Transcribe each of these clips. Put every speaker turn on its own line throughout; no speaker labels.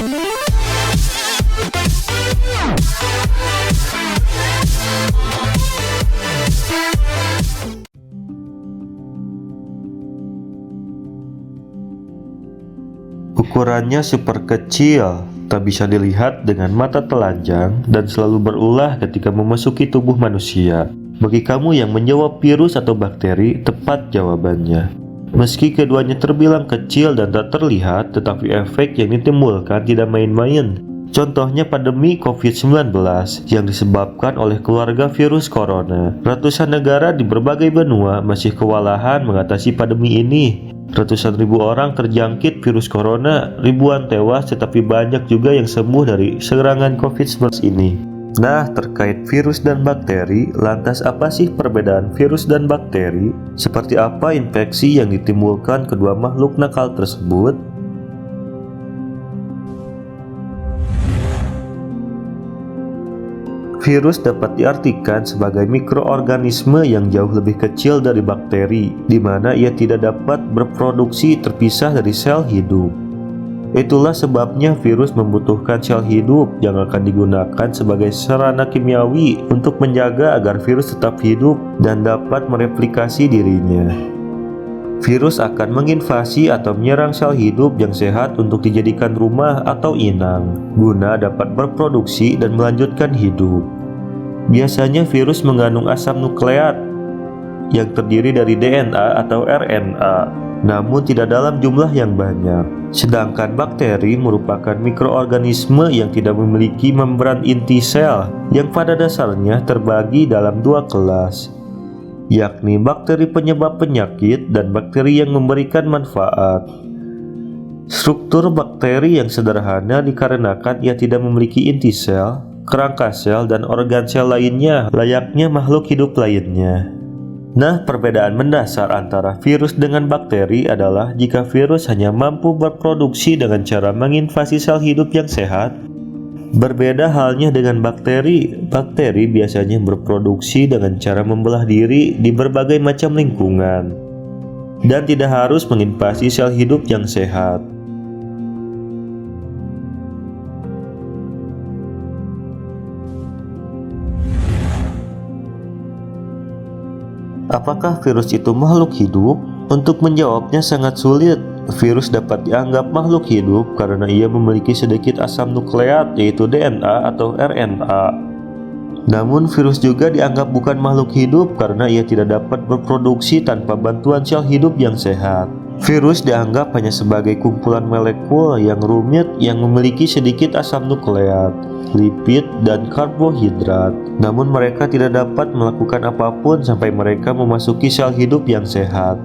Ukurannya super kecil, tak bisa dilihat dengan mata telanjang, dan selalu berulah ketika memasuki tubuh manusia. Bagi kamu yang menjawab virus atau bakteri, tepat jawabannya. Meski keduanya terbilang kecil dan tak terlihat, tetapi efek yang ditimbulkan tidak main-main. Contohnya pandemi COVID-19 yang disebabkan oleh keluarga virus corona. Ratusan negara di berbagai benua masih kewalahan mengatasi pandemi ini. Ratusan ribu orang terjangkit virus corona, ribuan tewas, tetapi banyak juga yang sembuh dari serangan COVID-19 ini. Nah, terkait virus dan bakteri, lantas apa sih perbedaan virus dan bakteri? Seperti apa infeksi yang ditimbulkan kedua makhluk nakal tersebut? Virus dapat diartikan sebagai mikroorganisme yang jauh lebih kecil dari bakteri, di mana ia tidak dapat berproduksi terpisah dari sel hidup. Itulah sebabnya virus membutuhkan sel hidup yang akan digunakan sebagai sarana kimiawi untuk menjaga agar virus tetap hidup dan dapat mereplikasi dirinya. Virus akan menginvasi atau menyerang sel hidup yang sehat untuk dijadikan rumah atau inang, guna dapat berproduksi dan melanjutkan hidup. Biasanya virus mengandung asam nukleat yang terdiri dari DNA atau RNA, namun tidak dalam jumlah yang banyak. Sedangkan bakteri merupakan mikroorganisme yang tidak memiliki membran inti sel, yang pada dasarnya terbagi dalam dua kelas, yakni bakteri penyebab penyakit dan bakteri yang memberikan manfaat. Struktur bakteri yang sederhana dikarenakan ia tidak memiliki inti sel, kerangka sel, dan organ sel lainnya layaknya makhluk hidup lainnya. Nah, perbedaan mendasar antara virus dengan bakteri adalah jika virus hanya mampu berproduksi dengan cara menginvasi sel hidup yang sehat. Berbeda halnya dengan bakteri. Bakteri biasanya berproduksi dengan cara membelah diri di berbagai macam lingkungan dan tidak harus menginvasi sel hidup yang sehat. Apakah virus itu makhluk hidup? Untuk menjawabnya sangat sulit. Virus dapat dianggap makhluk hidup karena ia memiliki sedikit asam nukleat, yaitu DNA atau RNA. Namun virus juga dianggap bukan makhluk hidup karena ia tidak dapat berproduksi tanpa bantuan sel hidup yang sehat. Virus dianggap hanya sebagai kumpulan molekul yang rumit yang memiliki sedikit asam nukleat, lipid, dan karbohidrat. Namun mereka tidak dapat melakukan apapun sampai mereka memasuki sel hidup yang sehat.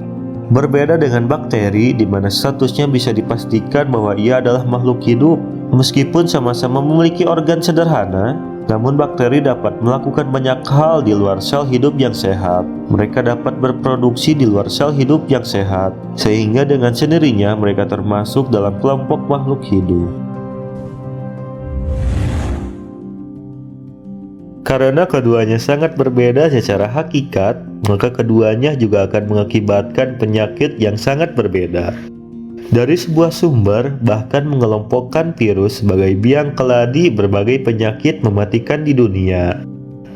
Berbeda dengan bakteri, di mana statusnya bisa dipastikan bahwa ia adalah makhluk hidup. Meskipun sama-sama memiliki organ sederhana, namun bakteri dapat melakukan banyak hal di luar sel hidup yang sehat. Mereka dapat berproduksi di luar sel hidup yang sehat, sehingga dengan sendirinya mereka termasuk dalam kelompok makhluk hidup. Karena keduanya sangat berbeda secara hakikat, maka keduanya juga akan mengakibatkan penyakit yang sangat berbeda. Dari sebuah sumber bahkan mengelompokkan virus sebagai biang keladi berbagai penyakit mematikan di dunia.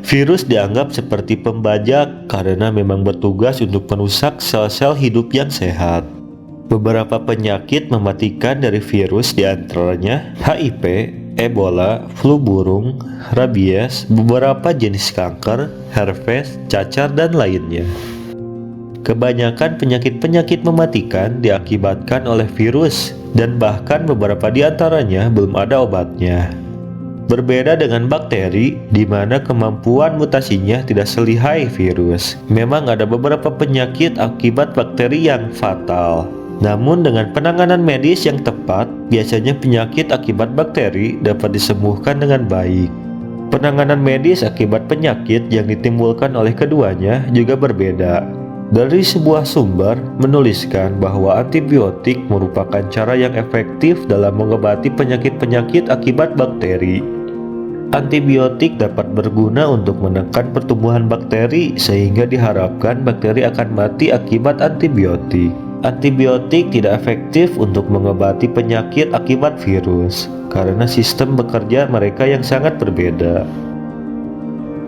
Virus dianggap seperti pembajak karena memang bertugas untuk merusak sel-sel hidup yang sehat. Beberapa penyakit mematikan dari virus diantaranya HIV, Ebola, flu burung, rabies, beberapa jenis kanker, herpes, cacar, dan lainnya. Kebanyakan penyakit-penyakit mematikan diakibatkan oleh virus, dan bahkan beberapa di antaranya belum ada obatnya. Berbeda dengan bakteri, di mana kemampuan mutasinya tidak selihai virus. Memang ada beberapa penyakit akibat bakteri yang fatal. Namun dengan penanganan medis yang tepat, biasanya penyakit akibat bakteri dapat disembuhkan dengan baik. Penanganan medis akibat penyakit yang ditimbulkan oleh keduanya juga berbeda. Dari sebuah sumber menuliskan bahwa antibiotik merupakan cara yang efektif dalam mengobati penyakit-penyakit akibat bakteri. Antibiotik dapat berguna untuk menekan pertumbuhan bakteri, sehingga diharapkan bakteri akan mati akibat antibiotik. Antibiotik tidak efektif untuk mengobati penyakit akibat virus karena sistem bekerja mereka yang sangat berbeda.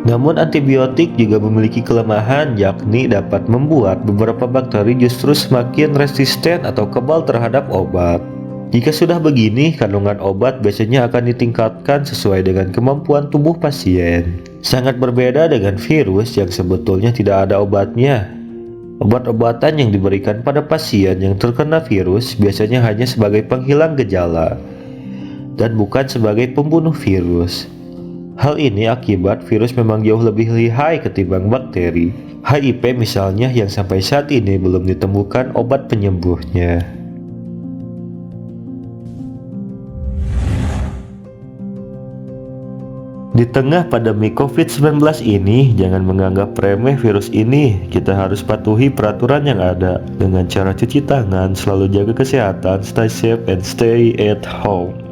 Namun antibiotik juga memiliki kelemahan, yakni dapat membuat beberapa bakteri justru semakin resisten atau kebal terhadap obat. Jika sudah begini, kandungan obat biasanya akan ditingkatkan sesuai dengan kemampuan tubuh pasien. Sangat berbeda dengan virus yang sebetulnya tidak ada obatnya. Obat-obatan yang diberikan pada pasien yang terkena virus biasanya hanya sebagai penghilang gejala dan bukan sebagai pembunuh virus. Hal ini akibat virus memang jauh lebih lihai ketimbang bakteri. HIV misalnya yang sampai saat ini belum ditemukan obat penyembuhnya. Di tengah pandemi COVID-19 ini, jangan menganggap remeh virus ini. Kita harus patuhi peraturan yang ada dengan cara cuci tangan, selalu jaga kesehatan, stay safe and stay at home.